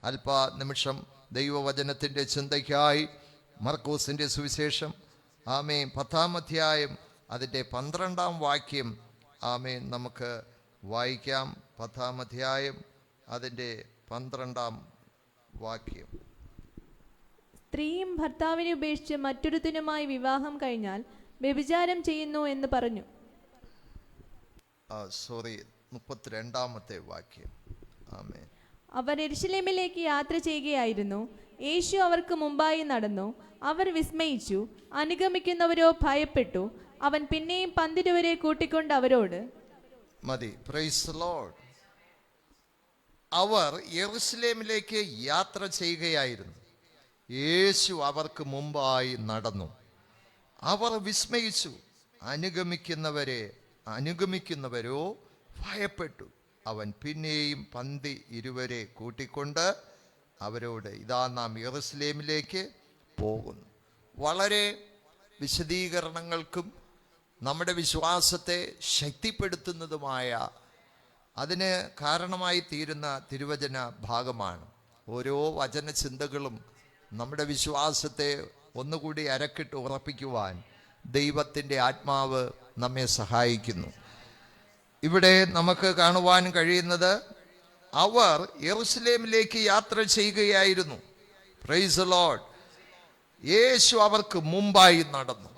അല്പനിമിഷം ദൈവവചനത്തിൻ്റെ ചിന്തയ്ക്കായി മർക്കോസിൻ്റെ സുവിശേഷം ആമേൻ 10-ാം അധ്യായം അതിൻ്റെ 12-ാം വാക്യം ആമേൻ നമുക്ക് വായിക്കാം. 10-ാം അധ്യായം അതിൻ്റെ 12-ാം വാക്യം. സ്ത്രീയും ഭർത്താവിനെ ഉപേക്ഷിച്ച് മറ്റൊരുത്തനുമായി വിവാഹം കഴിഞ്ഞാൽ വ്യഭിചാരം ചെയ്യുന്നു എന്ന് പറഞ്ഞു. 32-ാമത്തെ വാക്യം. ആമേൻ. അവർ യെരൂശലേമിലേക്ക് യാത്ര ചെയ്യുകയായിരുന്നു. യേശു അവർക്ക് മുമ്പായി നടന്നു. അവർ വിസ്മയിച്ചു, അനുഗമിക്കുന്നവരോ ഭയപ്പെട്ടു. അവൻ പിന്നെയും 12 കൂട്ടിക്കൊണ്ട് അവരോട് മതി. Price the Lord. അവർ യെരൂശലേമിലേക്ക് യാത്ര ചെയ്യുകയായിരുന്നു. യേശു അവർക്ക് മുമ്പായി നടന്നു. അവർ വിസ്മയിച്ചു, അനുഗമിക്കുന്നവരോ ഭയപ്പെട്ടു. അവൻ പിന്നെയും 12 കൂട്ടിക്കൊണ്ട് അവരോട് ഇതാ നാം യെരൂശലേമിലേക്ക് പോകുന്നു. വളരെ വിശദീകരണങ്ങൾക്കും നമ്മുടെ വിശ്വാസത്തെ ശക്തിപ്പെടുത്തുന്നതുമായ അതിന് കാരണമായി തീരുന്ന തിരുവചന ഭാഗമാണ്. ഓരോ വചനചിന്തകളും നമ്മുടെ വിശ്വാസത്തെ ഒന്നുകൂടി അരക്കിട്ട് ഉറപ്പിക്കുവാൻ ദൈവത്തിൻ്റെ ആത്മാവ് നമ്മെ സഹായിക്കുന്നു. ഇവിടെ നമുക്ക് കാണുവാൻ കഴിയുന്നത് അവർ യെരൂശലേമിലേക്ക് യാത്ര ചെയ്യുകയായിരുന്നു. Price the Lord. യേശു അവർക്ക് മുമ്പായി നടന്നു.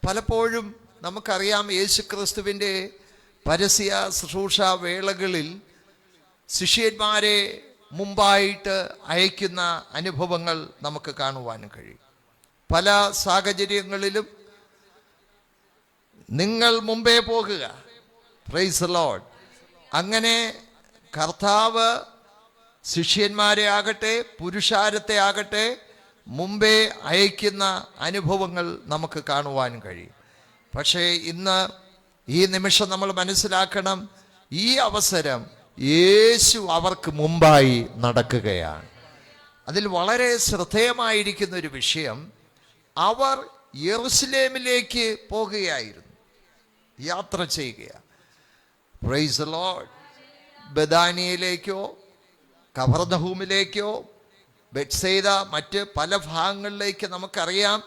പലപ്പോഴും നമുക്കറിയാം, യേശു ക്രിസ്തുവിൻ്റെ പരസ്യ ശുശ്രൂഷ വേളകളിൽ ശിഷ്യന്മാരെ മുമ്പായിട്ട് അയക്കുന്ന അനുഭവങ്ങൾ നമുക്ക് കാണുവാൻ കഴിയും. പല സാഹചര്യങ്ങളിലും നിങ്ങൾ മുമ്പേ പോകുക. Price the Lord. അങ്ങനെ കർത്താവ് ശിഷ്യന്മാരെ ആകട്ടെ പുരുഷാരത്തെ ആകട്ടെ മുമ്പേ അയക്കുന്ന അനുഭവങ്ങൾ നമുക്ക് കാണുവാൻ കഴിയും. പക്ഷേ ഇന്ന് ഈ നിമിഷം നമ്മൾ മനസ്സിലാക്കണം, ഈ അവസരം യേശു അവർക്ക് മുമ്പായി നടക്കുകയാണ്. അതിൽ വളരെ ശ്രദ്ധേയമായിരിക്കുന്ന ഒരു വിഷയം, അവർ യെരൂശലേമിലേക്ക് പോകുകയായിരുന്നു, യാത്ര ചെയ്യുകയാണ്. Praise the lord. ബെഥാനിയയിലേക്കോ കഫർനഹൂമിലേക്കോ ബെത്സൈദ മറ്റ് പല ഭാഗങ്ങളിലേക്ക് നമുക്കറിയാം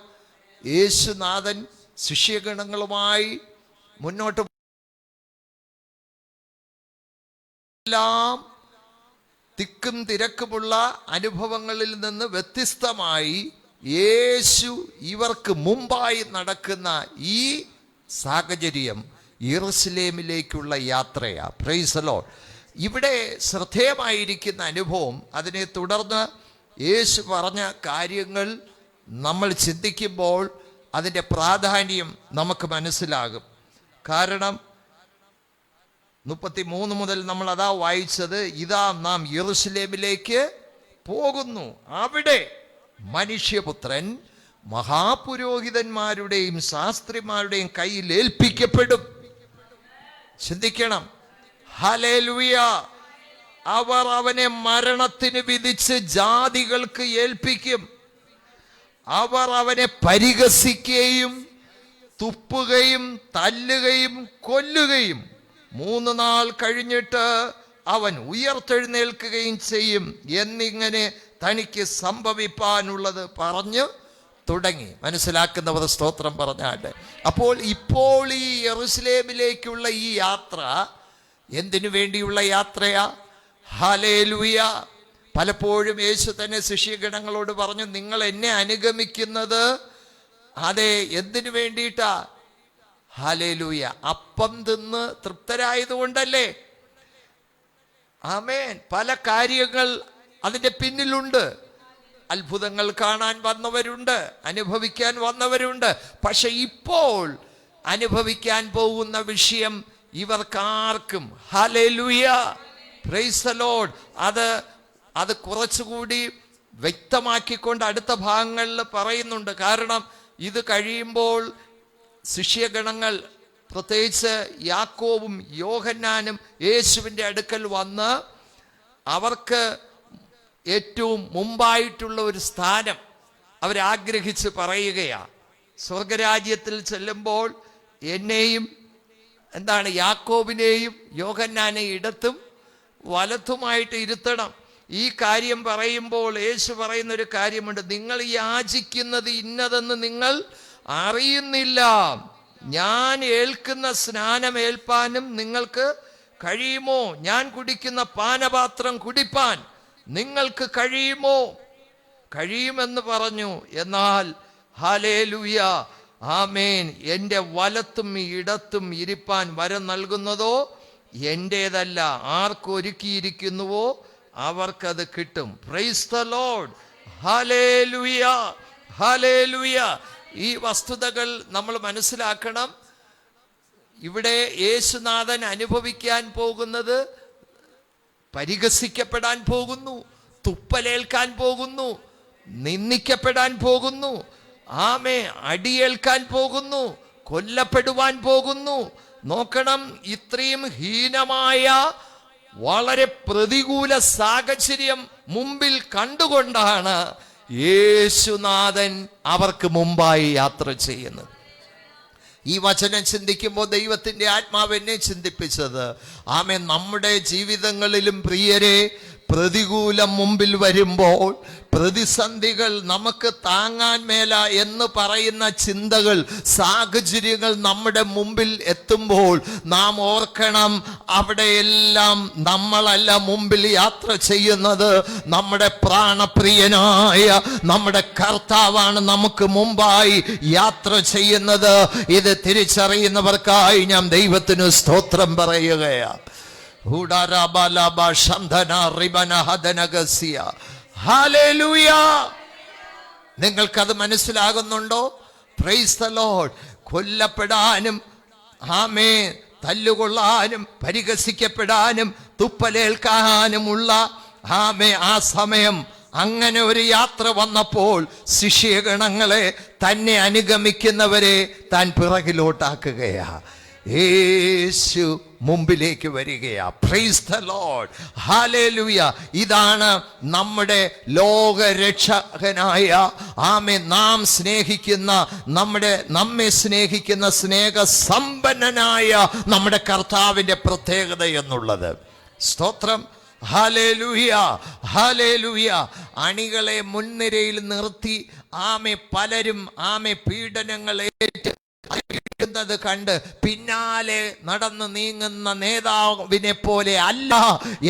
യേശുനാഥൻ ശിഷ്യഗണങ്ങളുമായി മുന്നോട്ട് എല്ലാം തിക്കും തിരക്കുമുള്ള അനുഭവങ്ങളിൽ നിന്ന് വ്യത്യസ്തമായി യേശു ഇവർക്ക് മുമ്പായി നടക്കുന്ന ഈ സാഹചര്യം യെരൂശലേമിലേക്കുള്ള യാത്രയാ. Praise the lord. ഇവിടെ ശ്രദ്ധേയമായിരിക്കുന്ന അനുഭവം, അതിനെ തുടർന്ന് യേശു പറഞ്ഞ കാര്യങ്ങൾ നമ്മൾ ചിന്തിക്കുമ്പോൾ അതിൻ്റെ പ്രാധാന്യം നമുക്ക് മനസ്സിലാകും. കാരണം 33 മുതൽ നമ്മൾ അതാ വായിച്ചത്, ഇതാ നാം യെരൂശലേമിലേക്ക് പോകുന്നു, അവിടെ മനുഷ്യപുത്രൻ മഹാപുരോഹിതന്മാരുടെയും ശാസ്ത്രിമാരുടെയും കയ്യിൽ ഏൽപ്പിക്കപ്പെടും. ചിന്തിക്കണം. ഹല്ലേലൂയ. അവർ അവനെ മരണത്തിന് വിധിച്ച് ജാതികൾക്ക് ഏൽപ്പിക്കും. അവർ അവനെ പരിഹസിക്കുകയും തുപ്പുകയും തല്ലുകയും കൊല്ലുകയും 3 നാൾ കഴിഞ്ഞിട്ട് അവൻ ഉയർത്തെഴുന്നേൽക്കുകയും ചെയ്യും എന്നിങ്ങനെ തനിക്ക് സംഭവിപ്പാനുള്ളത് പറഞ്ഞു തുടങ്ങി. മനസ്സിലാക്കുന്നവർ സ്തോത്രം പറഞ്ഞാട്ടെ. അപ്പോൾ ഇപ്പോൾ ഈ യെരൂശലേമിലേക്കുള്ള ഈ യാത്ര എന്തിനു വേണ്ടിയുള്ള യാത്രയാ? ഹല്ലേലൂയ. പലപ്പോഴും യേശു തന്നെ ശിഷ്യഗണങ്ങളോട് പറഞ്ഞു, നിങ്ങൾ എന്നെ അനുഗമിക്കുന്നത് അതെ എന്തിനു വേണ്ടിയിട്ടാ? ഹല്ലേലൂയ. അപ്പം തിന്ന് തൃപ്തരായതുകൊണ്ടല്ലേ? ആമേൻ. പല കാര്യങ്ങൾ അതിൻ്റെ പിന്നിലുണ്ട്. അത്ഭുതങ്ങൾ കാണാൻ വന്നവരുണ്ട്, അനുഭവിക്കാൻ വന്നവരുണ്ട്. പക്ഷെ ഇപ്പോൾ അനുഭവിക്കാൻ പോകുന്ന വിഷയം ഇവർക്കാർക്കും ഹല്ലേലൂയ പ്രൈസ് ദി ലോർഡ് അത് കുറച്ചുകൂടി വ്യക്തമാക്കിക്കൊണ്ട് അടുത്ത ഭാഗങ്ങളിൽ പറയുന്നുണ്ട്. കാരണം ഇത് കഴിയുമ്പോൾ ശിഷ്യഗണങ്ങൾ, പ്രത്യേകിച്ച് യാക്കോബും യോഹന്നാനും യേശുവിൻ്റെ അടുക്കൽ വന്ന് അവർക്ക് ഏറ്റവും മുമ്പായിട്ടുള്ള ഒരു സ്ഥാനം അവരാഗ്രഹിച്ച് പറയുകയാണ്. സ്വർഗരാജ്യത്തിൽ ചെല്ലുമ്പോൾ എന്നെയും യാക്കോബിനെയും യോഹന്നാനെയും ഇടത്തും വലത്തുമായിട്ട് ഇരുത്തണം. ഈ കാര്യം പറയുമ്പോൾ യേശു പറയുന്ന ഒരു കാര്യമുണ്ട്. നിങ്ങൾ യാചിക്കുന്നത് ഇന്നതെന്ന് നിങ്ങൾ അറിയുന്നില്ല. ഞാൻ ഏൽക്കുന്ന സ്നാനം ഏൽപ്പാനും നിങ്ങൾക്ക് കഴിയുമോ? ഞാൻ കുടിക്കുന്ന പാനപാത്രം കുടിപ്പാൻ നിങ്ങൾക്ക് കഴിയുമോ? കഴിയുമെന്ന് പറഞ്ഞു. എന്നാൽ ഹല്ലേലൂയ, ആമേൻ, എൻ്റെ വലത്തും ഇടത്തും ഇരിപ്പാൻ വരം നൽകുന്നതോ എൻ്റേതല്ല, ആർക്കൊരുക്കിയിരിക്കുന്നുവോ അവർക്കത് കിട്ടും. Price the lord. ഹല്ലേലൂയ, ഹല്ലേലൂയ. ഈ വസ്തുതകൾ നമ്മൾ മനസ്സിലാക്കണം. ഇവിടെ യേശുനാഥൻ അനുഭവിക്കാൻ പോകുന്നത് പരിഹസിക്കപ്പെടാൻ പോകുന്നു, തുപ്പലേൽക്കാൻ പോകുന്നു, നിന്ദിക്കപ്പെടാൻ പോകുന്നു, ആമേ, അടിയേൽക്കാൻ പോകുന്നു, കൊല്ലപ്പെടുവാൻ പോകുന്നു. നോക്കണം, ഇത്രയും ഹീനമായ വളരെ പ്രതികൂല സാഹചര്യം മുമ്പിൽ കണ്ടുകൊണ്ടാണ് യേശുനാഥൻ അവർക്ക് മുമ്പായി യാത്ര ചെയ്യുന്നത്. ഈ വചനം ചിന്തിക്കുമ്പോൾ ദൈവത്തിൻ്റെ ആത്മാവ് എന്നെ ചിന്തിപ്പിച്ചത്, ആമേൻ, നമ്മുടെ ജീവിതങ്ങളിലും പ്രിയരെ പ്രതികൂലം മുമ്പിൽ വരുമ്പോൾ, പ്രതിസന്ധികൾ നമുക്ക് താങ്ങാൻ മേല എന്ന് പറയുന്ന ചിന്തകൾ, സാഹചര്യങ്ങൾ നമ്മുടെ മുമ്പിൽ എത്തുമ്പോൾ നാം ഓർക്കണം, അവിടെയെല്ലാം നമ്മളല്ല മുമ്പിൽ യാത്ര ചെയ്യുന്നത്, നമ്മുടെ പ്രാണപ്രിയനായ നമ്മുടെ കർത്താവാണ് നമുക്ക് മുമ്പായി യാത്ര ചെയ്യുന്നത്. ഇത് തിരിച്ചറിയുന്നവർക്കായി ഞാൻ ദൈവത്തിന് സ്തോത്രം പറയുകയാണ്. നിങ്ങൾക്കത് മനസ്സിലാകുന്നുണ്ടോ? Praise the lord. കൊല്ലപ്പെടാനും, ആമേൻ, തല്ലുകൊള്ളാനും, പരിഹസിക്കപ്പെടാനും, തുപ്പലേൽക്കാനുമുള്ള, ആമേ, ആ സമയം അങ്ങനെ ഒരു യാത്ര വന്നപ്പോൾ ശിഷ്യഗണങ്ങളെ, തന്നെ അനുഗമിക്കുന്നവരെ താൻ പിറകിലോട്ടാക്കുകയാ. യേശു മുമ്പിലേക്ക് വരികയാ. Praise the lord. ഹല്ലേലൂയ. ഇതാണ് നമ്മുടെ ലോകരക്ഷകനായ, ആമേ, നാം സ്നേഹിക്കുന്ന, നമ്മെ സ്നേഹിക്കുന്ന സ്നേഹസമ്പന്നനായ നമ്മുടെ കർത്താവിൻ്റെ പ്രത്യേകത എന്നുള്ളത്. സ്തോത്രം. Hallelujah, hallelujah. അണികളെ മുൻനിരയിൽ നിർത്തി, ആമേ, പലരും, ആമേ, പീഡനങ്ങളേറ്റ് കണ്ട് പിന്നാലെ നടന്ന് നീങ്ങുന്ന നേതാവിനെ പോലെ അല്ല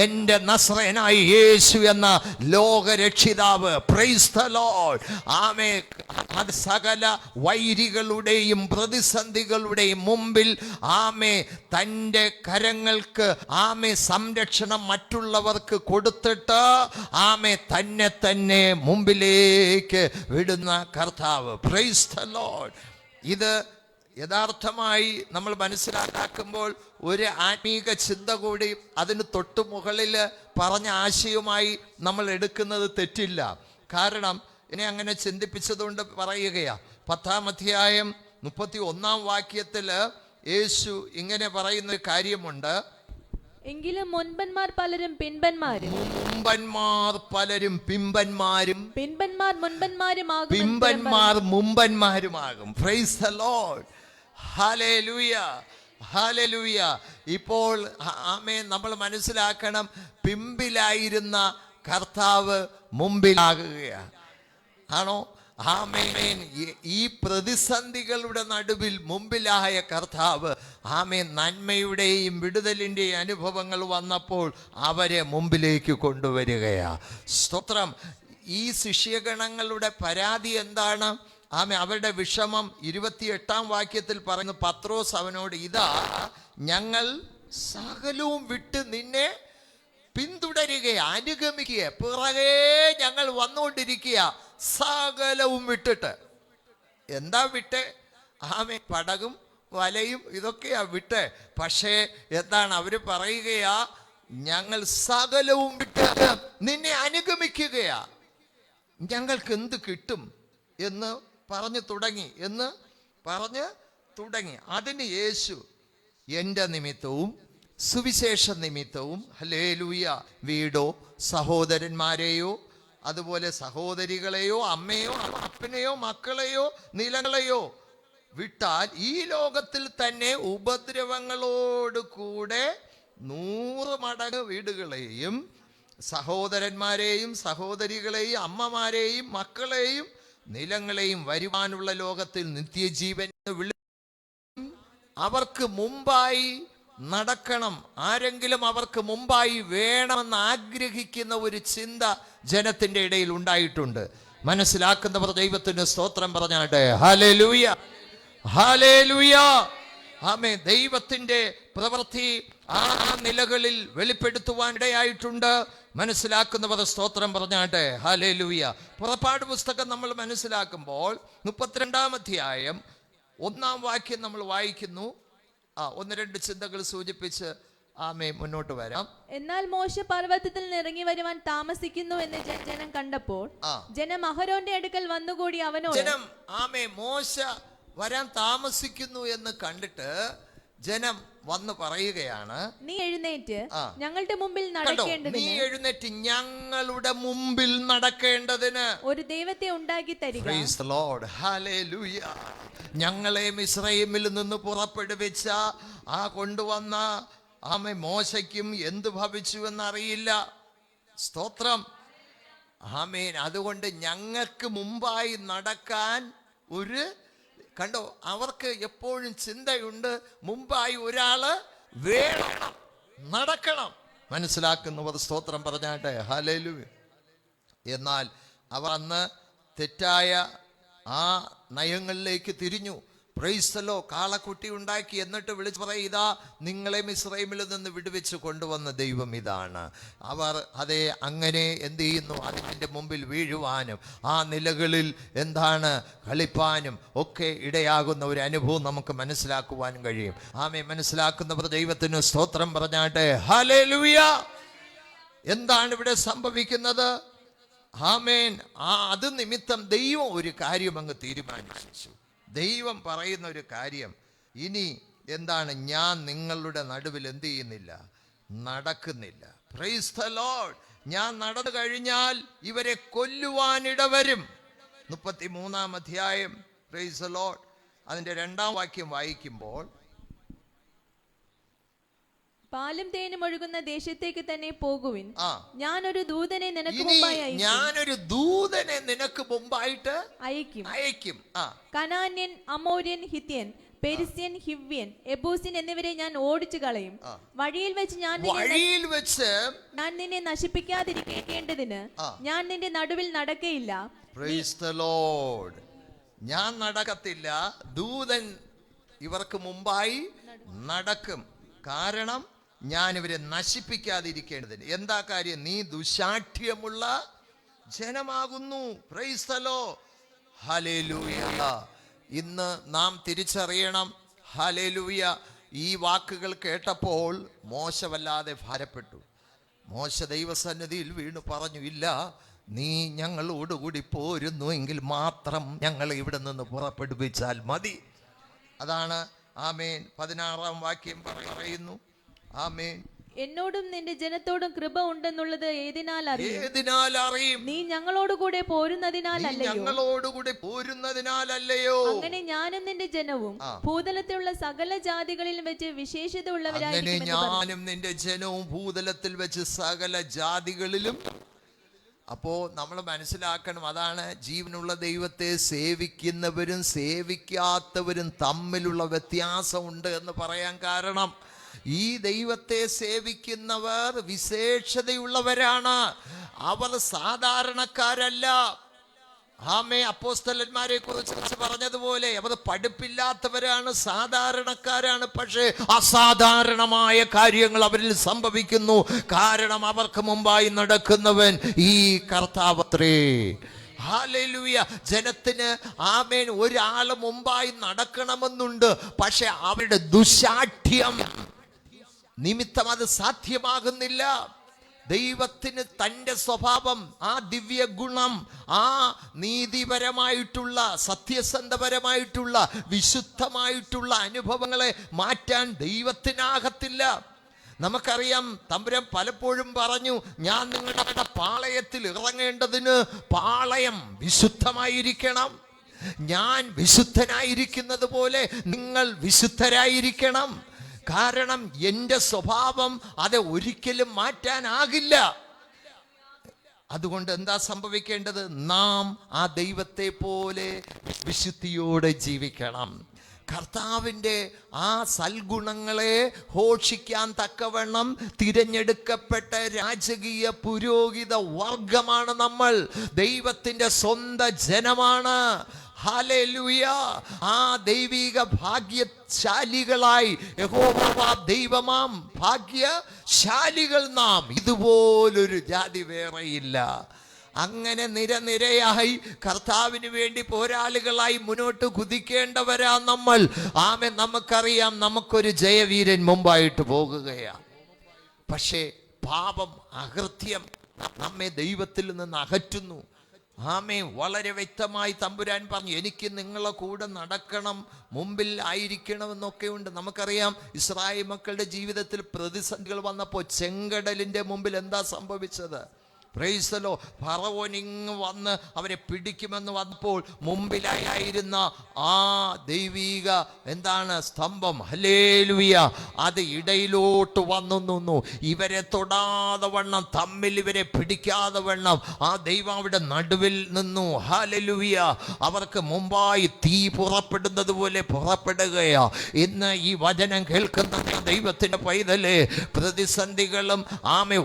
എൻ്റെ നസ്രയനായ യേശു എന്ന ലോകരക്ഷിതാവ്. Price the Lord. ആമേ, അത് സകല വൈരികളുടെയും പ്രതിസന്ധികളുടെയും മുമ്പിൽ, ആമേ, തൻ്റെ കരങ്ങൾക്ക്, ആമേ, സംരക്ഷണം മറ്റുള്ളവർക്ക് കൊടുത്തിട്ട്, ആമേ, തന്നെ മുമ്പിലേക്ക് വിടുന്ന കർത്താവ്. Price the Lord. ഇത് യഥാർത്ഥമായി നമ്മൾ മനസ്സിലാക്കുമ്പോൾ ഒരു ആത്മീക ചിന്ത കൂടി അതിന് തൊട്ടു മുകളിൽ പറഞ്ഞ ആശയവുമായി നമ്മൾ എടുക്കുന്നത് തെറ്റില്ല. കാരണം എന്നെ അങ്ങനെ ചിന്തിപ്പിച്ചതുകൊണ്ട് പറയുകയാ. 10-ാം അധ്യായം 31-ാം വാക്യത്തിൽ യേശു ഇങ്ങനെ പറയുന്ന കാര്യമുണ്ട്. എങ്കിലും മുൻപന്മാർ പലരും പിൻപന്മാരും, മുമ്പന്മാർ പലരും പിമ്പന്മാരും, പിൻപന്മാർ മുൻപന്മാരുമാകും, പിമ്പന്മാർ മുമ്പന്മാരുമാകും. Praise the lord. ഹല്ലേലൂയ, ഹല്ലേലൂയ. ഇപ്പോൾ, ആമേൻ, നമ്മൾ മനസ്സിലാക്കണം, പിമ്പിലായിരുന്ന കർത്താവ് മുമ്പിലാകുകയാണ്. ആണോ? ആമേൻ. ഈ പ്രതിസന്ധികളുടെ നടുവിൽ മുമ്പിലായ കർത്താവ്, ആമേൻ, നന്മയുടെയും വിടുതലിൻ്റെയും അനുഭവങ്ങൾ വന്നപ്പോൾ അവരെ മുമ്പിലേക്ക് കൊണ്ടുവരികയാ. സ്തോത്രം. ഈ ശിഷ്യഗണങ്ങളുടെ പരാതി എന്താണ്? ആമേ, അവരുടെ വിഷമം 28-ാം വാക്യത്തിൽ പറയുന്നു. പത്രോസ് അവനോട്, ഇതാ ഞങ്ങൾ സകലവും വിട്ട് നിന്നെ പിന്തുടരുക, അനുഗമിക്കുക, പിറകെ ഞങ്ങൾ വന്നുകൊണ്ടിരിക്കുക, സകലവും വിട്ടിട്ട്. എന്താ വിട്ട്? ആമേ, പടകും വലയും ഇതൊക്കെയാ വിട്ട്. പക്ഷേ എന്താണ് അവർ പറയുകയാ? ഞങ്ങൾ സകലവും വിട്ട് നിന്നെ അനുഗമിക്കുകയാ, ഞങ്ങൾക്ക് എന്ത് കിട്ടും എന്ന് പറഞ്ഞു തുടങ്ങി. അതിന് യേശു എൻ്റെ നിമിത്തവും സുവിശേഷ നിമിത്തവും, ഹല്ലേലൂയ, വീടോ സഹോദരന്മാരെയോ അതുപോലെ സഹോദരികളെയോ അമ്മയോ അപ്പനെയോ മക്കളെയോ നിലങ്ങളെയോ വിട്ടാൽ ഈ ലോകത്തിൽ തന്നെ ഉപദ്രവങ്ങളോട് കൂടെ 100 മടങ്ങ് വീടുകളെയും സഹോദരന്മാരെയും സഹോദരികളെയും അമ്മമാരെയും മക്കളെയും നിലങ്ങളെയും വരുവാനുള്ള ലോകത്തിൽ നിത്യജീവൻ അവർക്ക് മുമ്പായി നടക്കണം. ആരെങ്കിലും അവർക്ക് മുമ്പായി വേണമെന്ന് ആഗ്രഹിക്കുന്ന ഒരു ചിന്ത ജനത്തിന്റെ ഇടയിൽ ഉണ്ടായിട്ടുണ്ട്. മനസ്സിലാക്കുന്നവർ ദൈവത്തിന് സ്തോത്രം പറഞ്ഞാട്ടെ. ഹല്ലേലൂയ, ഹല്ലേലൂയ. ആമേൻ. ദൈവത്തിന്റെ പ്രവൃത്തി ആ നിലകളിൽ വെളിപ്പെടുത്തുവാൻ ഇടയായിട്ടുണ്ട്. മനസ്സിലാക്കുന്നവർ സ്തോത്രം പറഞ്ഞാട്ടെ. ഹല്ലേലൂയ. പുറപ്പാട് പുസ്തകം നമ്മൾ മനസ്സിലാക്കുമ്പോൾ 32-ാം അധ്യായം 1-ാം വാക്യം നമ്മൾ വായിക്കുന്നു. ഒന്ന് രണ്ട് ചിന്തകൾ സൂചിപ്പിച്ച് മുന്നോട്ട് വരാം. എന്നാൽ മോശ പർവ്വതത്തിൽ നിന്ന് ഇറങ്ങി വരുവാൻ താമസിക്കുന്നു എന്ന് ജനം കണ്ടപ്പോൾ ജനം അഹരോന്റെ അടുക്കൽ വന്നുകൂടി അവനോട് ജനം മോശ വരാൻ താമസിക്കുന്നു എന്ന് കണ്ടിട്ട് ജനം വന്ന് പറയുകയാണ്, നീ എഴുന്നേറ്റ് ഞങ്ങളുടെ മുമ്പിൽ നടക്കേണ്ടതിന്, നീ എഴുന്നേറ്റ് ഞങ്ങളുടെ മുമ്പിൽ നടക്കേണ്ടതിന് ഒരു ദൈവത്തെ ഉണ്ടാക്കി തരിക. Price the lord, hallelujah. ഞങ്ങളെ മിസ്രയീമിൽ നിന്ന് പുറപ്പെടുവിച്ച കൊണ്ടുവന്ന മോശയ്ക്കും എന്ത് ഭവിച്ചു എന്നറിയില്ല. സ്തോത്രം, ആമേൻ. അതുകൊണ്ട് ഞങ്ങൾക്ക് മുമ്പായി നടക്കാൻ ഒരു കണ്ടോ, അവർക്ക് എപ്പോഴും ചിന്തയുണ്ട്, മുമ്പായി ഒരാള് വേണം, നടക്കണം. മനസ്സിലാക്കുന്നവർ സ്തോത്രം പറഞ്ഞാട്ടെ. ഹല്ലേലൂയ. എന്നാൽ അവർ അന്ന് തെറ്റായ നയങ്ങളിലേക്ക് തിരിഞ്ഞു. Price the Lord. കാളക്കുട്ടി ഉണ്ടാക്കി എന്നിട്ട് വിളിച്ചു പറയും, ഇതാ നിങ്ങളെ മിസ്രയീമിൽ നിന്ന് വിടുവിച്ച് കൊണ്ടുവന്ന ദൈവം ഇതാണ്. അവർ അതേ അങ്ങനെ എന്ത് ചെയ്യുന്നു, അതിൻ്റെ മുമ്പിൽ വീഴുവാനും നിലകളിൽ കളിപ്പാനും ഒക്കെ ഇടയാകുന്ന ഒരു അനുഭവം നമുക്ക് മനസ്സിലാക്കുവാനും കഴിയും. മനസ്സിലാക്കുന്നവർ ദൈവത്തിന് സ്തോത്രം പറഞ്ഞാട്ടെ. ഹല്ലേലൂയ. എന്താണ് ഇവിടെ സംഭവിക്കുന്നത്? അത് നിമിത്തം ദൈവം ഒരു കാര്യം അങ്ങ് തീരുമാനിച്ചു. ദൈവം പറയുന്ന ഒരു കാര്യം, ഇനി ഞാൻ നിങ്ങളുടെ നടുവിൽ എന്ത് ചെയ്യുന്നില്ല, നടക്കുന്നില്ല. Price the Lord. ഞാൻ നടന്നു കഴിഞ്ഞാൽ ഇവരെ കൊല്ലുവാനിടവരും. 33-ാം അധ്യായം, പ്രൈസ് ദി ലോർഡ്, അതിന്റെ 2-ാം വാക്യം വായിക്കുമ്പോൾ, പാലും തേനും ഒഴുകുന്ന ദേശത്തേക്ക് തന്നെ പോകുവിൻ, ഞാനൊരു ദൂതനെ നിനക്ക് മുമ്പായിട്ട് അയക്കും. കനാന്യൻ, അമോര്യൻ, ഹിത്യൻ, പെരിസ്യൻ, ഹിവ്യൻ, എബൂസ്യൻ എന്നിവരെ ഞാൻ ഓടിച്ചു കളയും. വഴിയിൽ വെച്ച് ഞാൻ നിന്നെ നശിപ്പിക്കാതിരിക്കേണ്ടതിന് ഞാൻ നിന്റെ നടുവിൽ നടക്കയില്ല. Price the Lord. ഞാൻ നടക്കത്തില്ല, ദൂതൻ ഇവർക്ക് മുമ്പായി നടക്കും. കാരണം ഞാൻ ഇവരെ നശിപ്പിക്കാതിരിക്കേണ്ടതിന്. എന്താ കാര്യം? നീ ദുശാഠ്യമുള്ള ജനമാകുന്നു. Praise the lord. ഹല്ലേലൂയ. ഇന്ന് നാം തിരിച്ചറിയണം. ഹല്ലേലൂയ. ഈ വാക്കുകൾ കേട്ടപ്പോൾ മോശ വല്ലാതെ ഭാരപ്പെട്ടു. മോശ ദൈവസന്നിധിയിൽ വീണു പറഞ്ഞു, ഇല്ല, നീ ഞങ്ങളോടുകൂടി പോരുന്നു എങ്കിൽ മാത്രം ഞങ്ങൾ ഇവിടെ നിന്ന് പുറപ്പെടുവിച്ചാൽ മതി. അതാണ് 16-ാം വാക്യം പറയുന്നു. എന്നോടും നിന്റെ ജനത്തോടും കൃപ ഉണ്ടെന്നുള്ളത് ഏതിനാൽ അറിയും? നീ ഞങ്ങളോടുകൂടെ പോരുന്നതിനാലല്ലയോ? അങ്ങനെ ഞാനും നിന്റെ ജനവും ഭൂതലത്തിലുള്ള സകല ജാതികളിലും വെച്ച് വിശേഷത ഉള്ളവരായിരിക്കും. അപ്പോ നമ്മൾ മനസ്സിലാക്കണം, അതാണ് ജീവനുള്ള ദൈവത്തെ സേവിക്കുന്നവരും സേവിക്കാത്തവരും തമ്മിലുള്ള വ്യത്യാസമുണ്ട് എന്ന് പറയാൻ കാരണം, ഈ ദൈവത്തെ സേവിക്കുന്നവർ വിശേഷതയുള്ളവരാണ്. അവർ സാധാരണക്കാരല്ല. അപ്പോസ്തലന്മാരെ കുറിച്ച് പറഞ്ഞതുപോലെ അവർ പഠിപ്പില്ലാത്തവരാണ്, സാധാരണക്കാരാണ്. പക്ഷേ അസാധാരണമായ കാര്യങ്ങൾ അവരിൽ സംഭവിക്കുന്നു. കാരണം അവർക്ക് മുമ്പായി നടക്കുന്നവൻ ഈ കർത്താവത്രേ. ഹല്ലേലൂയ. ജനത്തിന് ഒരാള് മുമ്പായി നടക്കണമെന്നുണ്ട്, പക്ഷെ അവരുടെ ദുശാഠ്യം നിമിത്തം അത് സാധ്യമാകുന്നില്ല. ദൈവത്തിന് തൻ്റെ സ്വഭാവം, ദിവ്യ ഗുണം, നീതിപരമായിട്ടുള്ള സത്യസന്ധപരമായിട്ടുള്ള വിശുദ്ധമായിട്ടുള്ള അനുഭവങ്ങളെ മാറ്റാൻ ദൈവത്തിനാകത്തില്ല. നമുക്കറിയാം, തമ്പുരാൻ പലപ്പോഴും പറഞ്ഞു, ഞാൻ നിങ്ങളുടെ പാളയത്തിൽ ഇറങ്ങേണ്ടതിന് പാളയം വിശുദ്ധമായിരിക്കണം. ഞാൻ വിശുദ്ധനായിരിക്കുന്നത് പോലെ നിങ്ങൾ വിശുദ്ധരായിരിക്കണം. കാരണം എൻ്റെ സ്വഭാവം അത് ഒരിക്കലും മാറ്റാനാകില്ല. അതുകൊണ്ട് എന്താ സംഭവിക്കേണ്ടത്? നാം ആ ദൈവത്തെ പോലെ വിശുദ്ധിയോടെ ജീവിക്കണം. കർത്താവിൻ്റെ ആ സൽഗുണങ്ങളെ ഘോഷിക്കാൻ തക്കവണ്ണം തിരഞ്ഞെടുക്കപ്പെട്ട രാജകീയ പുരോഹിത വർഗമാണ് നമ്മൾ. ദൈവത്തിൻ്റെ സ്വന്തം ജനമാണ്. ഹല്ലേലൂയ! ആ ദൈവിക ഭാഗ്യശാലികളായി യഹോവ ദൈവമാം ഭാഗ്യശാലികൾ നാം. ഇതുപോലൊരു ജാതി വേറെയില്ല. അങ്ങനെ നിരനിരയായി കർത്താവിന് വേണ്ടി പോരാളികളായി മുന്നോട്ട് കുതിക്കേണ്ടവരാ നമ്മൾ. ആമേൻ. നമുക്കറിയാം നമുക്കൊരു ജയവീരൻ മുമ്പായിട്ട് പോകുകയാണ്. പക്ഷേ പാപം, അകൃത്യം നമ്മെ ദൈവത്തിൽ നിന്ന് അകറ്റുന്നു. ആമേൻ. വളരെ വ്യക്തമായി തമ്പുരാൻ പറഞ്ഞു, എനിക്ക് നിങ്ങളെ കൂടെ നടക്കണം, മുമ്പിൽ ആയിരിക്കണമെന്നൊക്കെ ഉണ്ട്. നമുക്കറിയാം ഇസ്രായേൽ മക്കളുടെ ജീവിതത്തിൽ പ്രതിസന്ധികൾ വന്നപ്പോൾ ചെങ്കടലിൻ്റെ മുമ്പിൽ എന്താ സംഭവിച്ചത്? Price the Lord. ഫറവോൻ ഇങ്ങ് വന്ന് അവരെ പിടിക്കുമെന്ന് വന്നപ്പോൾ മുമ്പിലായിരുന്ന ആ ദൈവിക സ്തംഭം, ഹല്ലേലൂയ, അത് ഇടയിലോട്ട് വന്നു നിന്നു. ഇവരെ തൊടാതെ വണ്ണം, തമ്മിൽ ഇവരെ പിടിക്കാതെ വണ്ണം ആ ദൈവം അവിടെ നടുവിൽ നിന്നു. ഹല്ലേലൂയ. അവർക്ക് മുമ്പായി തീ പുറപ്പെടുന്നത് പോലെ പുറപ്പെടുകയാ. ഇന്ന് ഈ വചനം കേൾക്കുന്ന ദൈവത്തിന്റെ പൈതലേ, പ്രതിസന്ധികളും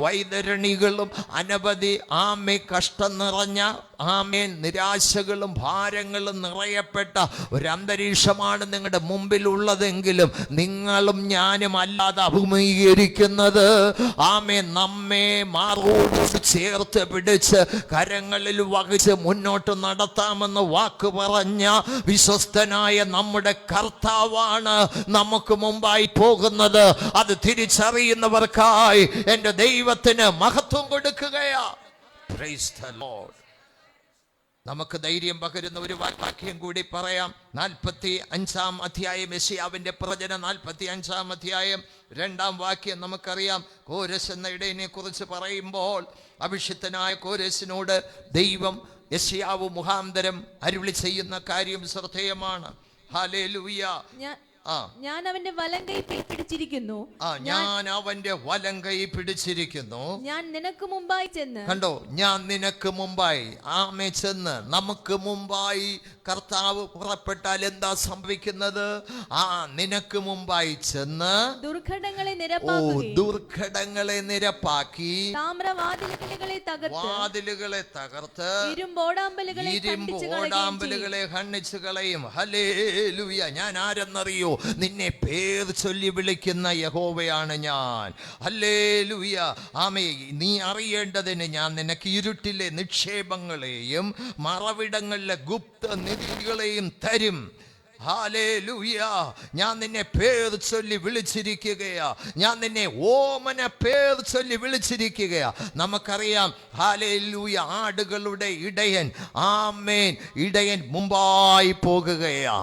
വൈതരണികളും അനവധി കഷ്ടം നിറഞ്ഞ നിരാശകളും ഭാരങ്ങളും നിറയപ്പെട്ട ഒരു അന്തരീക്ഷമാണ് നിങ്ങളുടെ മുമ്പിലുള്ളതെങ്കിലും നിങ്ങളും ഞാനും അല്ലാതെ അഭിമുഖീകരിക്കുന്നത് നമ്മെ മാറോട് ചേർത്ത് പിടിച്ച് കരങ്ങളിൽ വഹിച്ച് മുന്നോട്ട് നടത്താമെന്ന് വാക്ക് പറഞ്ഞ വിശ്വസ്തനായ നമ്മുടെ കർത്താവാണ് നമുക്ക് മുമ്പായി പോകുന്നത്. അത് തിരിച്ചറിയുന്നവർക്കായി എൻ്റെ ദൈവത്തിന് മഹത്വം കൊടുക്കുകയാ. Praise the Lord. നമുക്ക് ധൈര്യം പകരുന്ന ഒരു വാക്യം കൂടി പറയാം. 45-ാം അധ്യായം, യെശയ്യാവിന്റെ പ്രവചനം 45-ാം അധ്യായം 2-ാം വാക്യം. നമുക്കറിയാം കോരസ് എന്ന ഇടയനെ കുറിച്ച് പറയുമ്പോൾ അഭിഷിക്തനായ കോരസിനോട് ദൈവം യെശയ്യാവ് മുഖാന്തരം അരുളി ചെയ്യുന്ന കാര്യം ശ്രദ്ധേയമാണ്. ഹല്ലേലൂയ. ഞാൻ അവന്റെ വലങ്കൈ പിടിച്ചിരിക്കുന്നു. ഞാൻ അവന്റെ വലങ്കൈ പിടിച്ചിരിക്കുന്നു. ഞാൻ നിനക്ക് മുമ്പായി ചെന്ന്. കണ്ടോ, ഞാൻ നിനക്ക് മുമ്പായി. ആമേ. ചെന്ന്, നമുക്ക് മുമ്പായി കർത്താവ് പുറപ്പെട്ടാൽ എന്താ സംഭവിക്കുന്നത്? നിനക്ക് മുമ്പായി ചെന്ന് ദുർഘടങ്ങളെ നിരപ്പാക്കി വാതിലുകളെ തകർത്ത് ഇരുമ്പോടാമ്പലുകളെ ഖണ്ഡിച്ചു കളയും. ഹല്ലേലൂയ. ഞാൻ ആരെന്നറിയോ? നിന്നെ പേർ ചൊല്ലി വിളിക്കുന്ന യഹോവയാണ് ഞാൻ. ഹല്ലേലൂയ. ആമേ. നീ അറിയേണ്ടതിന് ഞാൻ നിനക്ക് ഇരുട്ടിലെ നിക്ഷേപങ്ങളെയും മറവിടങ്ങളിലെ ഗുപ്ത നിധികളെയും തരും. ഹല്ലേലൂയ. ഞാൻ നിന്നെ പേർ ചൊല്ലി വിളിച്ചിരിക്കുകയാ. ഞാൻ നിന്നെ ഓമന പേർ ചൊല്ലി വിളിച്ചിരിക്കുകയാ. നമുക്കറിയാം ഹല്ലേലൂയ, ആടുകളുടെ ഇടയൻ. ആമേൻ. ഇടയൻ മുമ്പായി പോകുകയാ.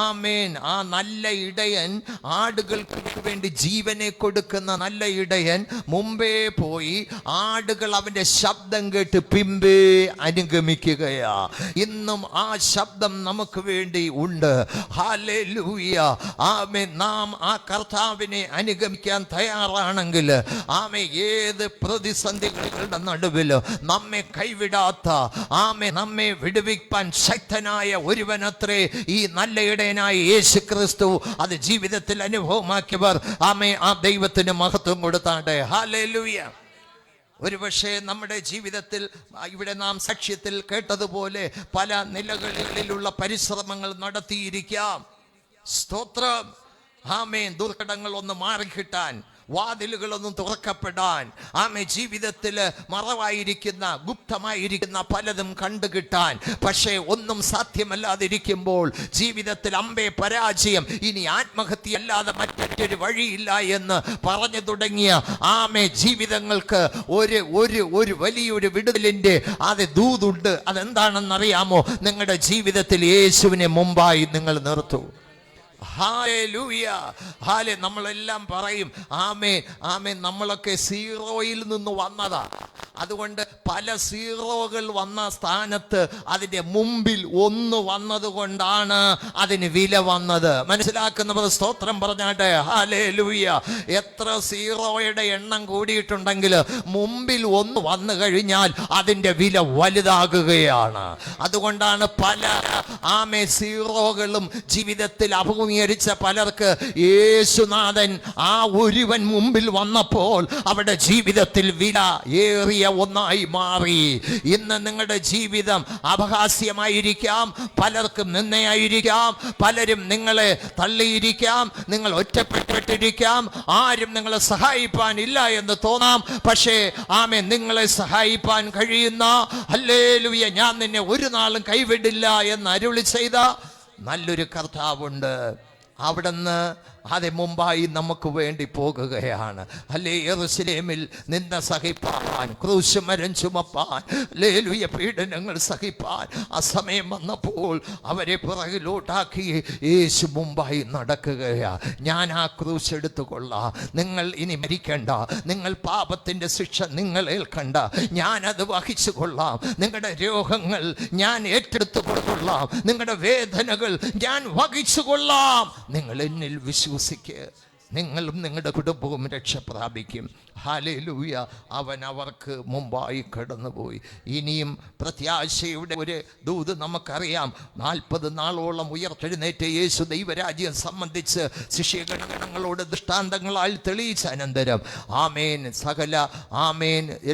ആമേൻ. ആ നല്ല ഇടയൻ, ആടുകൾക്ക് വേണ്ടി ജീവനെ കൊടുക്കുന്ന നല്ല ഇടയൻ മുമ്പേ പോയി ആടുകൾ അവന്റെ ശബ്ദം കേട്ട് പിമ്പേ അനുഗമിക്കുകയാ. ഇന്നും ആ ശബ്ദം നമുക്ക് വേണ്ടി ഉണ്ട്. ഹല്ലേലൂയ. ആമേൻ. നാം ആ കർത്താവിനെ അനുഗമിക്കാൻ തയ്യാറാണെങ്കിൽ ഏത് പ്രതിസന്ധികളുടെ നടുവിൽ നമ്മെ കൈവിടാത്ത നമ്മെ വിടുവിപ്പാൻ ശക്തനായ ഒരുവനത്രേ ഈ നല്ല ഇടയനായ യേശു ക്രിസ്തു. അത് ജീവിതത്തിൽ അനുഭവമാക്കിയവർ ആ ദൈവത്തിന് മഹത്വം കൊടുത്താട്ടെ. ഹല്ലേലൂയ. ഒരുപക്ഷെ നമ്മുടെ ജീവിതത്തിൽ ഇവിടെ നാം സാക്ഷ്യത്തിൽ കേട്ടതുപോലെ പല നിലകളിലുള്ള പരിശ്രമങ്ങൾ നടത്തിയിരിക്കാം. സ്തോത്രം. ആമേൻ. ദുർഘടങ്ങൾ ഒന്ന് മാറിക്കിട്ടാൻ, വാതിലുകളൊന്നും തുറക്കപ്പെടാൻ, ജീവിതത്തിൽ മറവായിരിക്കുന്ന ഗുപ്തമായിരിക്കുന്ന പലതും കണ്ടുകിട്ടാൻ. പക്ഷേ ഒന്നും സാധ്യമല്ലാതിരിക്കുമ്പോൾ, ജീവിതത്തിൽ പരാജയം, ഇനി ആത്മഹത്യ അല്ലാതെ മറ്റൊരു വഴിയില്ല എന്ന് പറഞ്ഞു തുടങ്ങിയ ജീവിതങ്ങൾക്ക് ഒരു വലിയൊരു വിടുതലിന്റെ ദൂതുണ്ട്. അതെന്താണെന്നറിയാമോ? നിങ്ങളുടെ ജീവിതത്തിൽ യേശുവിനെ മുമ്പായി നിങ്ങൾ നിർത്തൂ. ഹല്ലേലൂയ. നമ്മളെല്ലാം പറയും ആമേൻ ആമേൻ, നമ്മളൊക്കെ സീറോയിൽ നിന്ന് വന്നതാ. അതുകൊണ്ട് പല സീറോകൾ വന്ന സ്ഥാനത്ത് അതിൻ്റെ മുമ്പിൽ ഒന്ന് വന്നത് കൊണ്ടാണ് അതിന് വില വന്നത്. മനസ്സിലാക്കുന്നവർ സ്തോത്രം പറഞ്ഞാട്ടെ. ഹല്ലേലൂയ. എത്ര സീറോയുടെ എണ്ണം കൂടിയിട്ടുണ്ടെങ്കിൽ മുമ്പിൽ ഒന്ന് വന്നു കഴിഞ്ഞാൽ അതിൻ്റെ വില വലുതാകുകയാണ്. അതുകൊണ്ടാണ് പല സീറോകളും ജീവിതത്തിൽ അഭിമുഖീകരിച്ച പലർക്ക് യേശുനാഥൻ ആ ഒരുവൻ മുമ്പിൽ വന്നപ്പോൾ അവരുടെ ജീവിതത്തിൽ വില ഏറിയ ഒന്നായി മാറി. ഇന്ന് നിങ്ങളുടെ ജീവിതം അപഹാസ്യമായിരിക്കാം, പലർക്കും നിന്നയായിരിക്കാം, പലരും നിങ്ങളെ തള്ളിയിരിക്കാം, നിങ്ങൾ ഒറ്റപ്പെട്ടിരിക്കാം, ആരും നിങ്ങളെ സഹായിപ്പാൻ ഇല്ല എന്ന് തോന്നാം. പക്ഷേ നിങ്ങളെ സഹായിപ്പാൻ കഴിയുന്ന, ഹല്ലേലൂയ, ഞാൻ നിന്നെ ഒരു നാളും കൈവിടില്ല എന്ന് അരുളി ചെയ്ത നല്ലൊരു കർത്താവുണ്ട്. അവിടുന്ന് മുമ്പായി നമുക്ക് വേണ്ടി പോകുകയാണ്. യെരൂശലേമിൽ നിന്ന സഹിപ്പാൻ, ക്രൂശ് മരം ചുമപ്പാൻ, ഹല്ലേലൂയ, പീഡനങ്ങൾ സഹിപ്പാൻ ആ സമയം വന്നപ്പോൾ അവരെ പുറകിലോട്ടാക്കി യേശു മുമ്പായി നടക്കുകയാ. ഞാൻ ആ ക്രൂശ് എടുത്തുകൊള്ളാം, നിങ്ങൾ ഇനി മരിക്കണ്ട, നിങ്ങൾ പാപത്തിൻ്റെ ശിക്ഷ നിങ്ങൾ ഏൽക്കണ്ട, ഞാനത് വഹിച്ചു കൊള്ളാം, നിങ്ങളുടെ രോഗങ്ങൾ ഞാൻ ഏറ്റെടുത്തു കൊള്ളാം, നിങ്ങളുടെ വേദനകൾ ഞാൻ വഹിച്ചു കൊള്ളാം, നിങ്ങൾ എന്നിൽ വിശ്വസിക്കുക, നിങ്ങളും നിങ്ങളുടെ കുടുംബവും രക്ഷ പ്രാപിക്കും. ഹല്ലേലൂയ. അവൻ അവർക്ക് മുമ്പായി കടന്നുപോയി. ഇനിയും പ്രത്യാശയുടെ ഒരു ദൂത് നമുക്കറിയാം. 40 നാളോളം ഉയർത്തെഴുന്നേറ്റ യേശു ദൈവരാജ്യം സംബന്ധിച്ച് ശിഷ്യഗണങ്ങളോട് ദൃഷ്ടാന്തങ്ങളാൽ തെളിയിച്ച അനന്തരം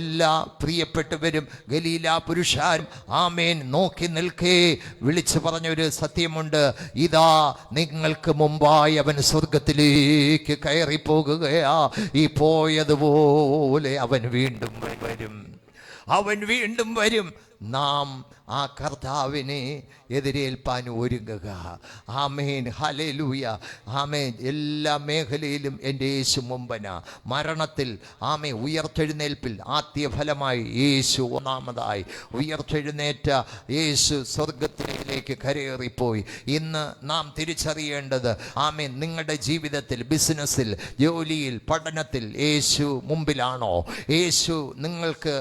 എല്ലാ പ്രിയപ്പെട്ടവരും ഗലീല പുരുഷാരും നോക്കി നിൽക്കേ വിളിച്ചു പറഞ്ഞൊരു സത്യമുണ്ട്. ഇതാ നിങ്ങൾക്ക് മുമ്പായി അവൻ സ്വർഗത്തിലേക്ക് കയറിപ്പോകുകയാ. ഈ പോയതുപോലെ അവൻ വീണ്ടും വരും. നാം ആ കർത്താവിനെ എതിരേൽപ്പാൻ ഒരുങ്ങുക. ആമേൻ. ഹല്ലേലൂയ. ആമേൻ. എല്ലാ മേഖലയിലും എൻ്റെ യേശു മുമ്പന. മരണത്തിൽ ഉയർത്തെഴുന്നേൽപ്പിൽ ആദ്യഫലമായി യേശു ഒന്നാമതായി ഉയർത്തെഴുന്നേറ്റ യേശു സ്വർഗത്തിലേക്ക് കരയേറിപ്പോയി. ഇന്ന് നാം തിരിച്ചറിയേണ്ടത് നിങ്ങളുടെ ജീവിതത്തിൽ, ബിസിനസ്സിൽ, ജോലിയിൽ, പഠനത്തിൽ യേശു മുമ്പിലാണോ? യേശു നിങ്ങൾക്ക്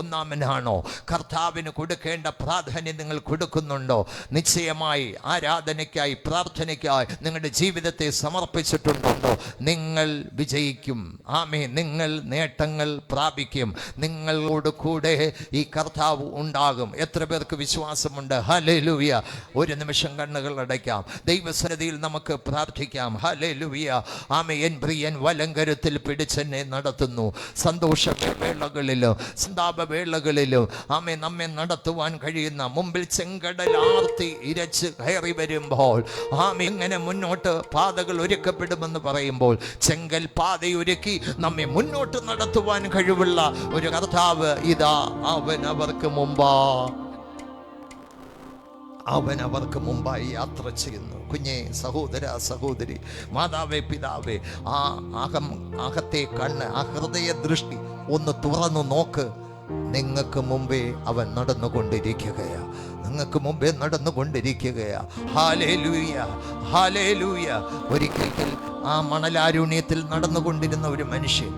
ഒന്നാമനാണോ? കർത്താവിന് കൊടുക്കേണ്ട പ്രാധാന്യം നിങ്ങൾ കൊടുക്കുന്നുണ്ടോ? നിശ്ചയമായി ആരാധനയ്ക്കായി, പ്രാർത്ഥനയ്ക്കായി നിങ്ങളുടെ ജീവിതത്തെ സമർപ്പിച്ചിട്ടുണ്ടോ? നിങ്ങൾ വിജയിക്കും. നിങ്ങൾ നേട്ടങ്ങൾ പ്രാപിക്കും. നിങ്ങളോട് കൂടെ ഈ കർത്താവ് ഉണ്ടാകും. എത്ര പേർക്ക് വിശ്വാസമുണ്ട്? ഹല്ലേലൂയ. ഒരു നിമിഷം കണ്ണുകൾ അടയ്ക്കാം. ദൈവസന്നിധിയിൽ നമുക്ക് പ്രാർത്ഥിക്കാം. ഹല്ലേലൂയ. എൻ പ്രിയൻ വലങ്കരത്തിൽ പിടിച്ചെന്നെ നടത്തുന്നു. സന്തോഷവേളകളിലും സന്താപവേളകളിലും നമ്മെ നടത്തുവാൻ കഴിയുന്ന, മുമ്പിൽ ചെങ്കടൽ ആർത്തി ഇരച്ച് കയറി വരുമ്പോൾ ഇങ്ങനെ മുന്നോട്ട് പാതകൾ ഒരുക്കപ്പെടുമെന്ന് പറയുമ്പോൾ ചെങ്കൽ പാതയൊരുക്കി നമ്മെ മുന്നോട്ട് നടത്തുവാൻ കഴിവുള്ള ഒരു കർത്താവ് ഇതാ അവൻ അവർക്ക് മുമ്പായി യാത്ര ചെയ്യുന്നു. കുഞ്ഞെ, സഹോദര, സഹോദരി, മാതാവേ, പിതാവേ, അകത്തെ കണ്ണ്, ആ ഹൃദയ ദൃഷ്ടി ഒന്ന് തുറന്നു നോക്ക്. നിങ്ങൾക്ക് മുമ്പേ അവൻ നടന്നുകൊണ്ടിരിക്കുകയാ. Hallelujah, hallelujah. ഒരിക്കൽ ആ മണലാരുണ്യത്തിൽ നടന്നുകൊണ്ടിരുന്ന ഒരു മനുഷ്യൻ,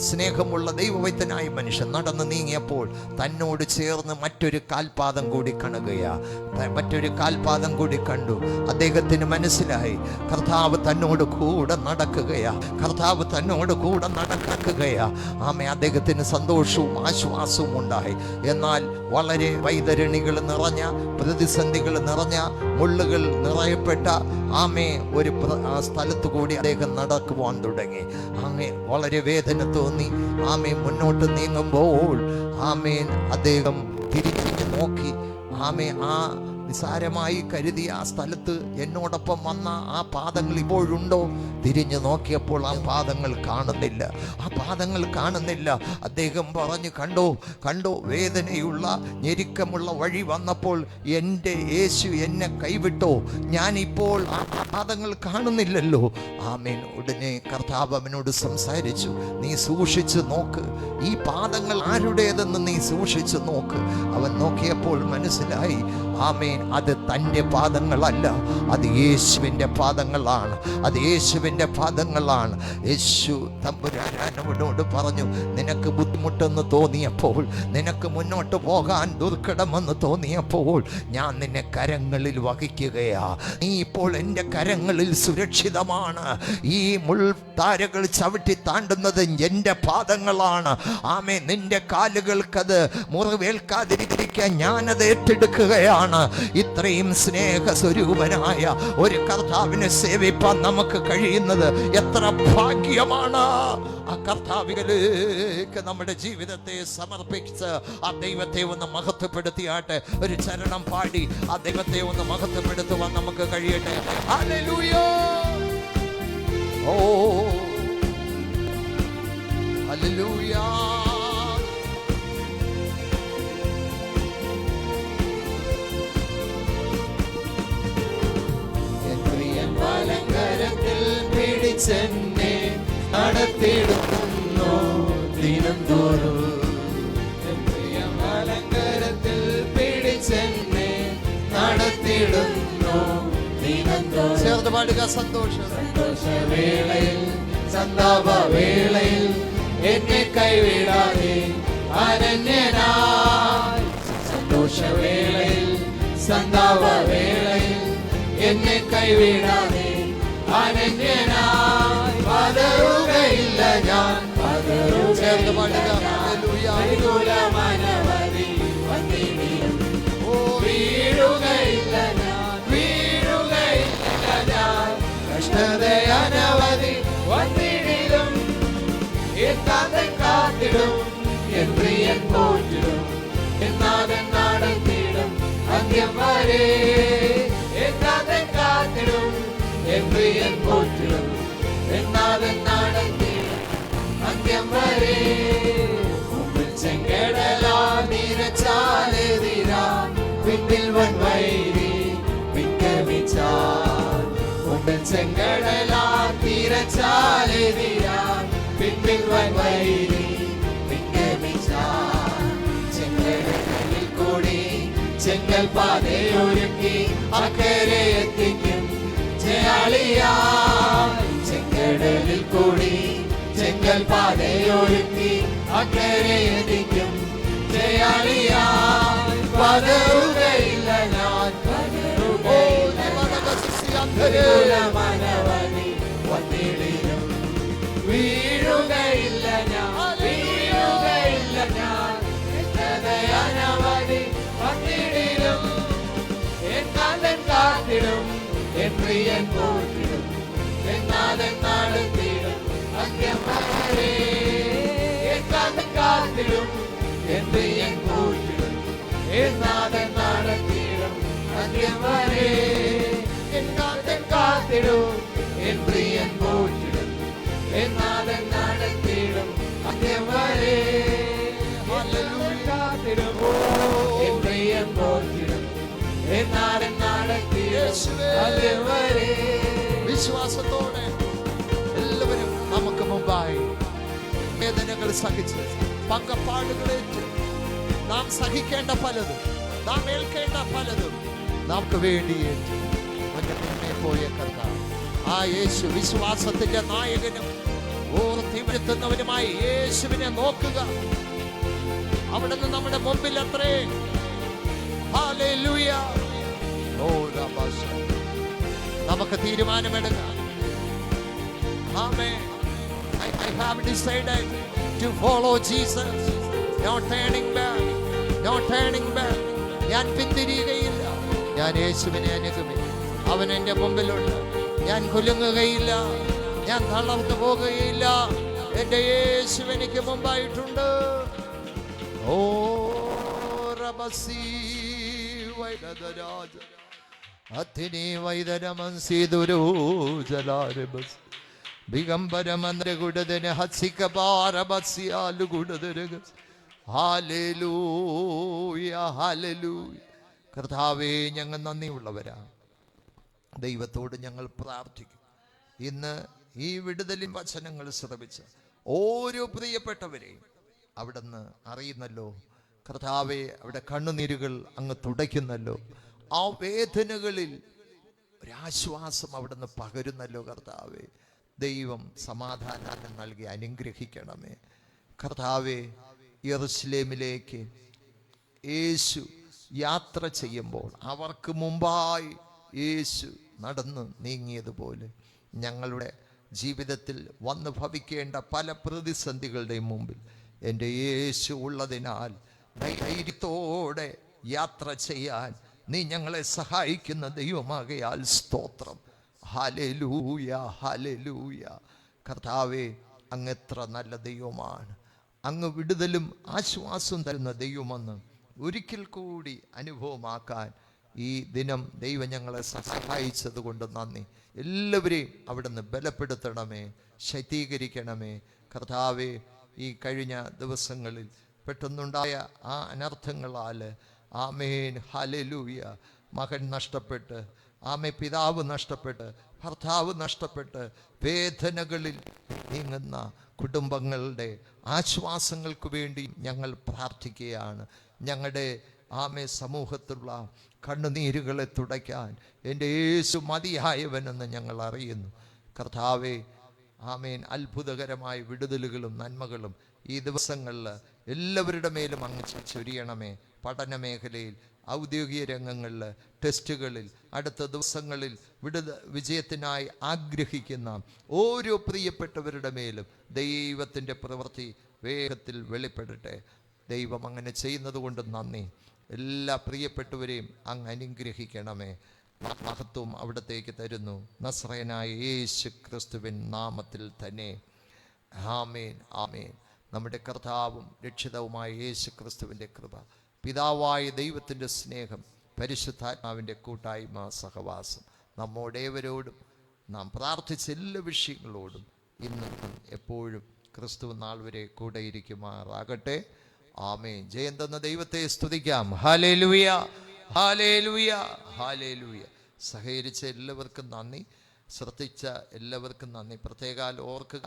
സ്നേഹമുള്ള ദൈവവൈദ്യനായ മനുഷ്യൻ നടന്നു നീങ്ങിയപ്പോൾ തന്നോട് ചേർന്ന് മറ്റൊരു കാൽപാദം കൂടി കണ്ടു. അദ്ദേഹത്തിന് മനസ്സിലായി കർത്താവ് തന്നോട് കൂടെ നടക്കുകയാ. അദ്ദേഹത്തിന് സന്തോഷവും ആശ്വാസവും ഉണ്ടായി. എന്നാൽ വളരെ വൈതരണികൾ നിറഞ്ഞ, പ്രതിസന്ധികൾ നിറഞ്ഞ, മുള്ളുകൾ നിറയപ്പെട്ട ഒരു സ്ഥലത്ത് കൂടി അദ്ദേഹം നടക്കുവാൻ തുടങ്ങി. വളരെ വേദന തോന്നി. മുന്നോട്ട് നീങ്ങുമ്പോൾ അദ്ദേഹം തിരിച്ചു നോക്കി. ആ നിസാരമായി കരുതിയ ആ സ്ഥലത്ത് എന്നോടൊപ്പം വന്ന ആ പാദങ്ങൾ ഇപ്പോഴുണ്ടോ? തിരിഞ്ഞു നോക്കിയപ്പോൾ ആ പാദങ്ങൾ കാണുന്നില്ല. അദ്ദേഹം പറഞ്ഞു, കണ്ടോ വേദനയുള്ള, ഞെരുക്കമുള്ള വഴി വന്നപ്പോൾ എൻ്റെ യേശു എന്നെ കൈവിട്ടോ? ഞാനിപ്പോൾ ആ പാദങ്ങൾ കാണുന്നില്ലല്ലോ. ഉടനെ കർത്താവ് അവനോട് സംസാരിച്ചു. നീ സൂക്ഷിച്ചു നോക്ക്, ഈ പാദങ്ങൾ ആരുടേതെന്ന് നീ സൂക്ഷിച്ചു നോക്ക്. അവൻ നോക്കിയപ്പോൾ മനസ്സിലായി. ആമേൻ. അത് തൻ്റെ പാദങ്ങളല്ല, അത് യേശുവിൻ്റെ പാദങ്ങളാണ്. അത് യേശുവിൻ്റെ പാദങ്ങളാണ്. യേശു തമ്പുരാനോട് പറഞ്ഞു, നിനക്ക് ബുദ്ധിമുട്ടെന്ന് തോന്നിയപ്പോൾ, നിനക്ക് മുന്നോട്ട് പോകാൻ ദുർഘടമെന്ന് തോന്നിയപ്പോൾ ഞാൻ നിന്നെ കരങ്ങളിൽ വഹിക്കുകയാ. നീ ഇപ്പോൾ എൻ്റെ കരങ്ങളിൽ സുരക്ഷിതമാണ്. ഈ മുൾത്താരകൾ ചവിട്ടി താണ്ടുന്നത് എൻ്റെ പാദങ്ങളാണ്. ആമേൻ. നിന്റെ കാലുകൾക്കത് മുറിവേൽക്കാതിരിക്കാൻ ഞാനത് ഏറ്റെടുക്കുകയാണ്. ഇത്രയും സ്നേഹസ്വരൂപനായ ഒരു കർത്താവിനെ സേവിപ്പാൻ നമുക്ക് കഴിയുന്നത് എത്ര ഭാഗ്യമാണ്. ആ കർത്താവിലേക്ക് നമ്മുടെ ജീവിതത്തെ സമർപ്പിച്ച് ആ ദൈവത്തെ ഒന്ന് മഹത്വപ്പെടുത്തിയാട്ടെ. ഒരു ചരണം പാടി ആ ദൈവത്തെ ഒന്ന് മഹത്വപ്പെടുത്തുവാൻ നമുക്ക് കഴിയട്ടെ. ഹല്ലേലൂയ. ഓ ഹല്ലേലൂയ. വലങ്കരത്തിൽ പിടിച്ചെന്നെ നടത്തിടുന്നു ദിനം തോറും. വലങ്കരത്തിൽ പിടിച്ചെന്നെ നടത്തിടുന്നു ദിനം തോറും. ചേർന്ന് പാടുക. സന്തോഷം. സന്തോഷവേളയിൽ സന്താപവേളയിൽ എന്നെ കൈവിടാതെ അനന്യനായി. സന്തോഷവേളയിൽ സന്താപവേളയിൽ എന്നെ കൈവിടാതെ അനന്യനായി. പതറുകയില്ല ഞാൻ, ചേർന്ന് പാടുക. ഹല്ലേലൂയ. അനുകൂലമനവധി വന്നിടിലും. ഓ വീഴുകയില്ല ഞാൻ, വീഴുകയില്ല ഞാൻ. കഷ്ടതയനവധി വന്നിടിലും എത്താതെ കാത്തിടും. എൻ പ്രിയൻ പോറ്റിടും, എന്നാതെ നടത്തിടും അന്ത്യം വരെ. എത്താതെ കാത്തിടും, എൻ പ്രിയൻ പോറ്റിടും, എന്നാതെ നടത്തിടും അന്ത്യം വരെ. മുമ്പിൽ ചെങ്കടലാ നിരച്ചാലെതിരാ, പിന്നിൽ വൻവൈരി വിക്രമിച്ചാൽ. മുമ്പിൽ ചെങ്കടലാ തിരച്ചാലെതിരാ, പിന്നിൽ വൻവൈരി വിക്രമിച്ചാൽ. ചെങ്കടലിൽ കൂടി ചെങ്കൽ പാതയൊരുക്കി അക്കരെ എത്തിക്കും ജയാളിയായി. ചെങ്കടലിൽ കൂടി ചെങ്കൽ പാതയൊരുക്കി അക്കരെ എത്തിക്കും ജയാളിയായി. പതറുകയില്ല ഞാൻ, പതറുകയില്ല മനവധി വന്നിടിലും. വീഴുകയില്ല ഞാൻ, വീഴുകയില്ല ഞാൻ. അനവധി വന്നിടിലും എന്നാഥൻ കാത്തിടും. എൻ പ്രിയൻ പോറ്റിടും, എന്നാഥൻ നടത്തിടും അന്ത്യം വരെ. എന്നാഥൻ കാത്തിടും, എൻ പ്രിയൻ പോറ്റിടും, എന്നാഥൻ നടത്തിടും അന്ത്യം വരെ. എന്നാഥൻ കാത്തിടും, എൻ പ്രിയൻ പോറ്റിടും, എന്നാഥൻ നടത്തിടും അന്ത്യം വരെ. എൻ പ്രിയൻ പോറ്റിടും, എന്നാഥൻ നടത്തിടും അന്ത്യം വരെ. വിശ്വാസത്തോടെ എല്ലാവരും നമുക്ക് മുമ്പായി വേദനകൾ സഹിച്ച് പങ്കപ്പാടുകളേറ്റ് നാം സഹിക്കേണ്ട പലതും, നാം ഏൽക്കേണ്ട പലതും നമുക്ക് വേണ്ടി മുന്നേ പോയ കർത്താവ് ആ യേശു, വിശ്വാസത്തിന്റെ നായകനും ഓർത്തി വരുത്തുന്നവനുമായി യേശുവിനെ നോക്കുക. അവിടുന്ന് നമ്മുടെ മുമ്പിൽ അത്രേ. ഹല്ലേലൂയ. ഓ രബാശ. നമുക്ക് തീരുമാനമെടുക്കാം. ആമേൻ. I have decided to follow Jesus. No turning back. No turning back. ഞാൻ പിന്തിരിയുകയില്ല. ഞാൻ യേശുവിനെ അനുഗമിക്കും. അവൻ എൻ്റെ മുമ്പിലുണ്ട്. ഞാൻ കുലുങ്ങുകയില്ല. ഞാൻ തളർന്നു പോകുകയില്ല. എൻ്റെ യേശു എനിക്ക് മുമ്പായിട്ടുണ്ട്. ഓ റബസി വൈദരാജ അത്തിനി വൈദരമൻസിദുരു ജലാരബസ് ദിഗംബരമന്ത്രഗുഡദന ഹസികബാരബസിയാലുഗുഡദരഗസ്. Hallelujah hallelujah. കർത്താവേ, ഞങ്ങൾ നന്ദിയുള്ളവരാ. ദൈവത്തോട് ഞങ്ങൾ പ്രാർത്ഥിക്കും. ഇന്ന് ഈ വിടുതലിൻ വചനങ്ങൾ ശ്രവിച്ച് ഓരോ പ്രിയപ്പെട്ടവരെയും അവിടുന്ന് അറിയുന്നല്ലോ കർത്താവെ. അവിടെ കണ്ണുനീരുകൾ അങ്ങ് തുടയ്ക്കുന്നല്ലോ. ആ വേദനകളിൽ ഒരാശ്വാസം അവിടുന്ന് പകരുന്നല്ലോ കർത്താവേ. ദൈവം സമാധാനം നൽകി അനുഗ്രഹിക്കണമേ കർത്താവേ. യെരൂശലേമിലേക്ക് യേശു യാത്ര ചെയ്യുമ്പോൾ അവർക്ക് മുമ്പായി യേശു നടന്നു നീങ്ങിയതുപോലെ ഞങ്ങളുടെ ജീവിതത്തിൽ വന്നു ഭവിക്കേണ്ട പല പ്രതിസന്ധികളുടെയും മുമ്പിൽ എൻ്റെ യേശു ഉള്ളതിനാൽ ധൈര്യത്തോടെ യാത്ര ചെയ്യാൻ നീ ഞങ്ങളെ സഹായിക്കുന്ന ദൈവമാകയാൽ സ്തോത്രം. Hallelujah, hallelujah. കർത്താവേ, അങ്ങ് എത്ര നല്ല ദൈവമാണ്. അങ്ങ് വിടുതലും ആശ്വാസവും തരുന്ന ദൈവമെന്ന് ഒരിക്കൽ കൂടി അനുഭവമാക്കാൻ ഈ ദിനം ദൈവം ഞങ്ങളെ സഹായിച്ചത് കൊണ്ട് നന്ദി. എല്ലാവരെയും അവിടുന്ന് ബലപ്പെടുത്തണമേ, ശക്തീകരിക്കണമേ കർത്താവേ. ഈ കഴിഞ്ഞ ദിവസങ്ങളിൽ പെട്ടെന്നുണ്ടായ ആ അനർത്ഥങ്ങളാൽ ആമേൻ ഹല്ലേലൂയ മകൻ നഷ്ടപ്പെട്ട്, പിതാവ് നഷ്ടപ്പെട്ട്, ഭർത്താവ് നഷ്ടപ്പെട്ട് വേദനകളിൽ നീങ്ങുന്ന കുടുംബങ്ങളുടെ ആശ്വാസങ്ങൾക്ക് വേണ്ടി ഞങ്ങൾ പ്രാർത്ഥിക്കുകയാണ്. ഞങ്ങളുടെ സമൂഹത്തിലുള്ള കണ്ണുനീരുകളെ തുടയ്ക്കാൻ എൻ്റെ യേശു മതിയായവനെന്ന് ഞങ്ങൾ അറിയുന്നു കർത്താവേ. അത്ഭുതകരമായ വിടുതലുകളും നന്മകളും ഈ ദിവസങ്ങളിൽ എല്ലാവരുടെ മേലും അങ്ങ് ചൊരിയണമേ. പഠന മേഖലയിൽ, ഔദ്യോഗിക രംഗങ്ങളിൽ, ടെസ്റ്റുകളിൽ, അടുത്ത ദിവസങ്ങളിൽ വിജയത്തിനായി ആഗ്രഹിക്കുന്ന ഓരോ പ്രിയപ്പെട്ടവരുടെ മേലും ദൈവത്തിൻ്റെ പ്രവൃത്തി വേഗത്തിൽ വെളിപ്പെടട്ടെ. ദൈവം അങ്ങനെ ചെയ്യുന്നത് കൊണ്ട് നന്ദി. എല്ലാ പ്രിയപ്പെട്ടവരെയും അങ്ങ് അനുഗ്രഹിക്കണമേ. മഹത്വം അവിടത്തേക്ക് തരുന്നു നസ്രയനായ യേശു ക്രിസ്തുവിൻ നാമത്തിൽ തന്നെ. ആമേൻ, ആമേൻ. നമ്മുടെ കർത്താവും രക്ഷിതാവുമായ യേശു ക്രിസ്തുവിൻ്റെ കൃപ, പിതാവായ ദൈവത്തിൻ്റെ സ്നേഹം, പരിശുദ്ധാത്മാവിൻ്റെ കൂട്ടായ്മ, സഹവാസം നമ്മോടേവരോടും നാം പ്രാർത്ഥിച്ച എല്ലാ വിഷയങ്ങളോടും ഇന്നും എപ്പോഴും ക്രിസ്തു നാൾ വരെ കൂടെ ഇരിക്കുമാറാകട്ടെ. ആമേൻ. ജയം തന്ന ദൈവത്തെ സ്തുതിക്കാം. Hallelujah, hallelujah, hallelujah. സഹകരിച്ച എല്ലാവർക്കും നന്ദി, ശ്രദ്ധിച്ച എല്ലാവർക്കും നന്ദി. പ്രത്യേകാൽ ഓർക്കുക,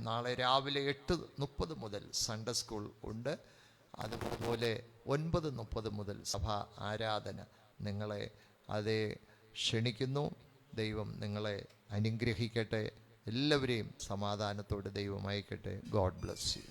നാളെ രാവിലെ 8:30 മുതൽ സൺഡേ സ്കൂൾ ഉണ്ട്. അതുപോലെ 9:30 മുതൽ സഭാ ആരാധന. നിങ്ങളെ അതേ ക്ഷണിക്കുന്നു. ദൈവം നിങ്ങളെ അനുഗ്രഹിക്കട്ടെ. എല്ലാവരെയും സമാധാനത്തോടെ ദൈവം അയക്കട്ടെ. God bless you.